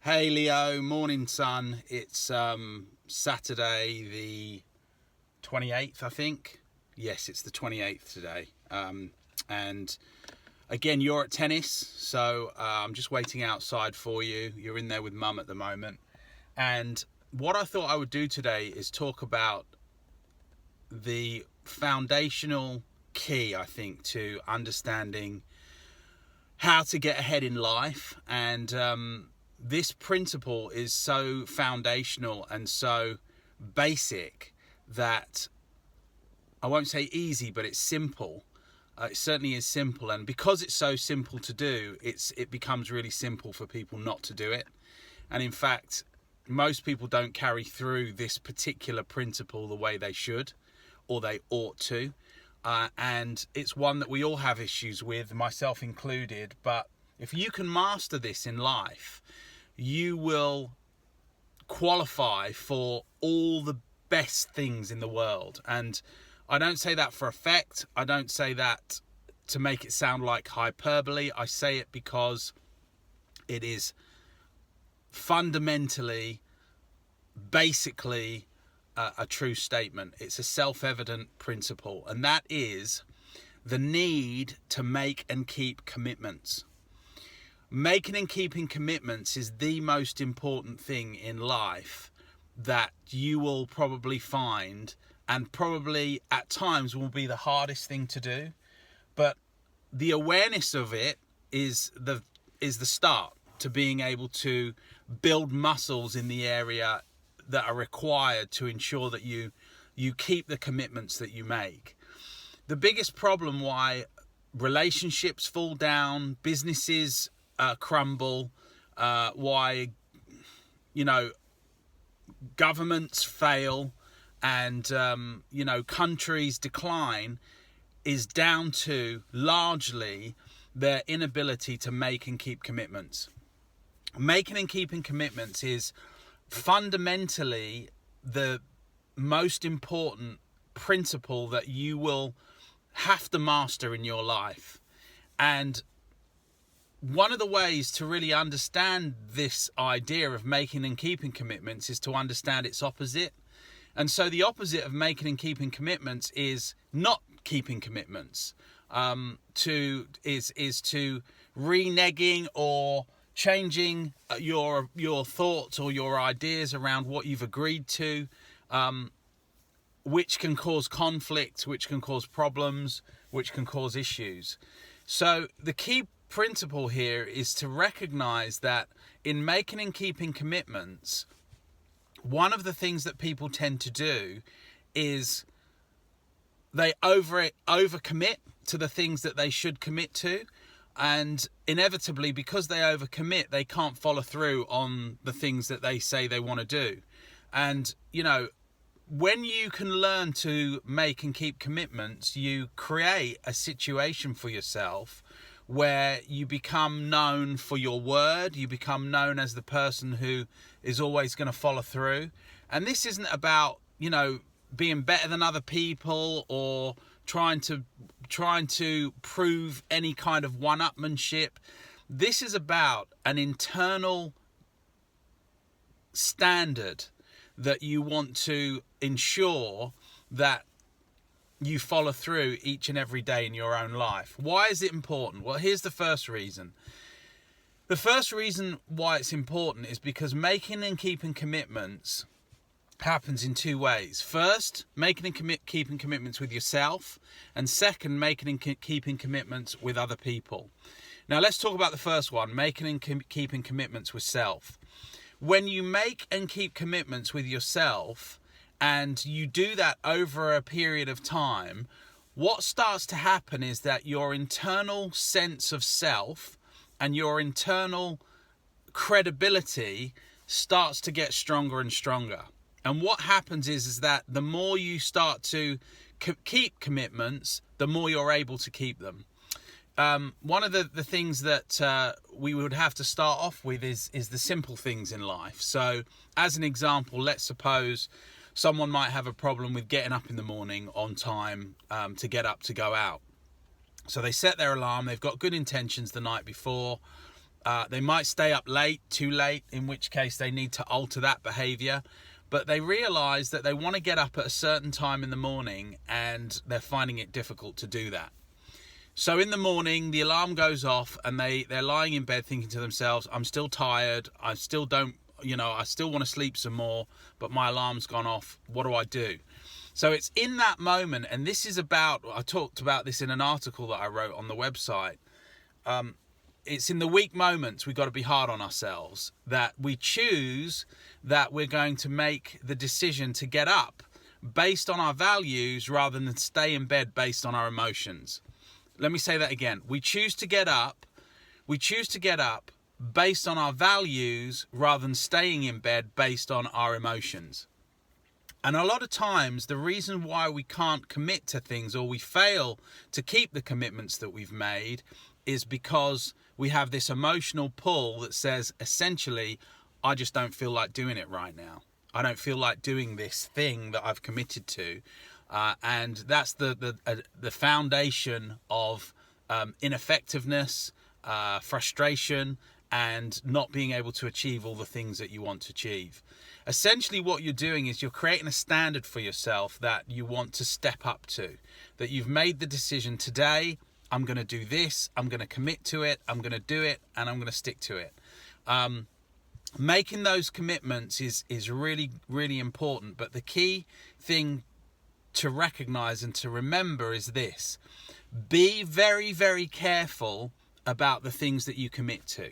Hey Leo, morning sun. It's Saturday the 28th, I think. Yes, it's the 28th today. And again, you're at tennis, so I'm just waiting outside for you. You're in there with mum at the moment. And what I thought I would do today is talk about the foundational key, I think, to understanding how to get ahead in life. And this principle is so foundational and so basic that I won't say easy, but it's simple. It certainly is simple, and because it's so simple to do, it becomes really simple for people not to do it. And in fact, most people don't carry through this particular principle the way they should or they ought to. And it's one that we all have issues with, myself included. But if you can master this in life, you will qualify for all the best things in the world. And I don't say that for effect. I don't say that to make it sound like hyperbole. I say it because it is fundamentally, basically, a true statement. It's a self-evident principle, and that is the need to make and keep commitments. Making and keeping commitments is the most important thing in life that you will probably find, and probably at times will be the hardest thing to do. But the awareness of it is the start to being able to build muscles in the area that are required to ensure that you keep the commitments that you make. The biggest problem why relationships fall down, businesses crumble, why governments fail, and countries decline is down to largely their inability to make and keep commitments. Making and keeping commitments is fundamentally the most important principle that you will have to master in your life. And one of the ways to really understand this idea of making and keeping commitments is to understand its opposite. And so the opposite of making and keeping commitments is not keeping commitments. Is to reneging or changing your thoughts or your ideas around what you've agreed to, which can cause conflict, which can cause problems, which can cause issues. So the key principle here is to recognize that in making and keeping commitments, one of the things that people tend to do is they overcommit to the things that they should commit to. And inevitably, because they overcommit, they can't follow through on the things that they say they want to do. And, when you can learn to make and keep commitments, you create a situation for yourself where you become known for your word. You become known as the person who is always going to follow through. And this isn't about, being better than other people or trying to prove any kind of one-upmanship. This is about an internal standard that you want to ensure that you follow through each and every day in your own life. Why is it important? Well, here's the first reason. The first reason why it's important is because making and keeping commitments happens in two ways. First, making and keeping commitments with yourself, and second, making and keeping commitments with other people. Now, let's talk about the first one, making and keeping commitments with self. When you make and keep commitments with yourself, and you do that over a period of time, what starts to happen is that your internal sense of self and your internal credibility starts to get stronger and stronger. And what happens is that the more you start to keep commitments, the more you're able to keep them. One of the things that we would have to start off with is the simple things in life. So as an example, let's suppose someone might have a problem with getting up in the morning on time to get up to go out. So they set their alarm, they've got good intentions the night before, They might stay up late, too late, in which case they need to alter that behavior. But they realize that they want to get up at a certain time in the morning and they're finding it difficult to do that. So in the morning, the alarm goes off and they're lying in bed thinking to themselves, I'm still tired. I still want to sleep some more, but my alarm's gone off. What do I do? So it's in that moment, and I talked about this in an article that I wrote on the website. It's in the weak moments we've got to be hard on ourselves, that we choose that we're going to make the decision to get up based on our values rather than stay in bed based on our emotions. Let me say that again. We choose to get up based on our values rather than staying in bed based on our emotions. And a lot of times, the reason why we can't commit to things or we fail to keep the commitments that we've made is because we have this emotional pull that says, essentially, I just don't feel like doing it right now. I don't feel like doing this thing that I've committed to. And that's the foundation of ineffectiveness, frustration, and not being able to achieve all the things that you want to achieve. Essentially, what you're doing is you're creating a standard for yourself that you want to step up to, that you've made the decision today, I'm going to do this, I'm going to commit to it, I'm going to do it, and I'm going to stick to it. Making those commitments is really, really important. But the key thing to recognize and to remember is this: be very, very careful about the things that you commit to.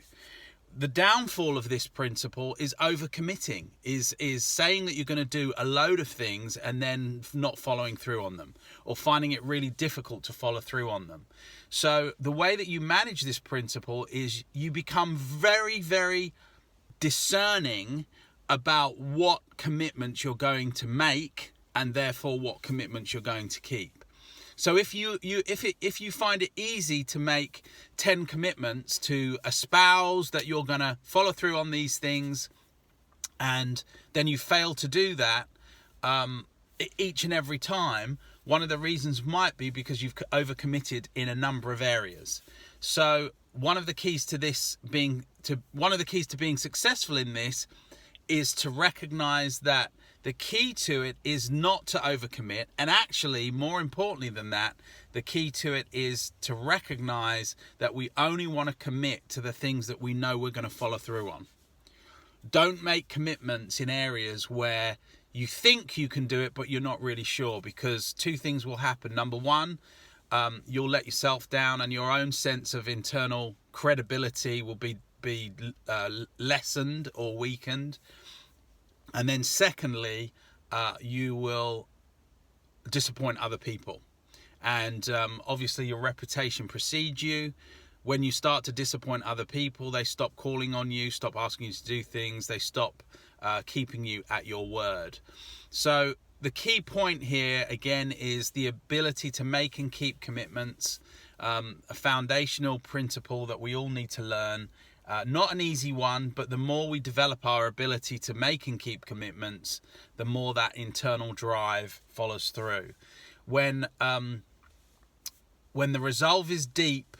The downfall of this principle is overcommitting, is saying that you're going to do a load of things and then not following through on them, or finding it really difficult to follow through on them. So the way that you manage this principle is you become very, very discerning about what commitments you're going to make and therefore what commitments you're going to keep. So if you find it easy to make 10 commitments to espouse that you're going to follow through on these things, and then you fail to do that each and every time, one of the reasons might be because you've overcommitted in a number of areas. So one of the keys to being successful in this is to recognize that the key to it is not to overcommit, and actually, more importantly than that, the key to it is to recognize that we only want to commit to the things that we know we're going to follow through on. Don't make commitments in areas where you think you can do it, but you're not really sure, because two things will happen. Number one, you'll let yourself down, and your own sense of internal credibility will be lessened or weakened. And then secondly, you will disappoint other people. And obviously your reputation precedes you. When you start to disappoint other people, they stop calling on you, stop asking you to do things, they stop keeping you at your word. So the key point here, again, is the ability to make and keep commitments, a foundational principle that we all need to learn. Not an easy one, but the more we develop our ability to make and keep commitments, the more that internal drive follows through. When the resolve is deep,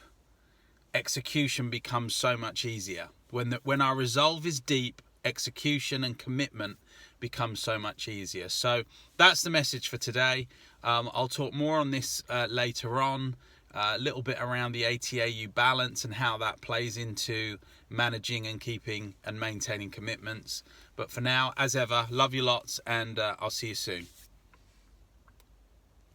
execution becomes so much easier. When our resolve is deep, execution and commitment becomes so much easier. So that's the message for today. I'll talk more on this later on. A little bit around the ATAU balance and how that plays into managing and keeping and maintaining commitments. But for now, as ever, love you lots, and I'll see you soon.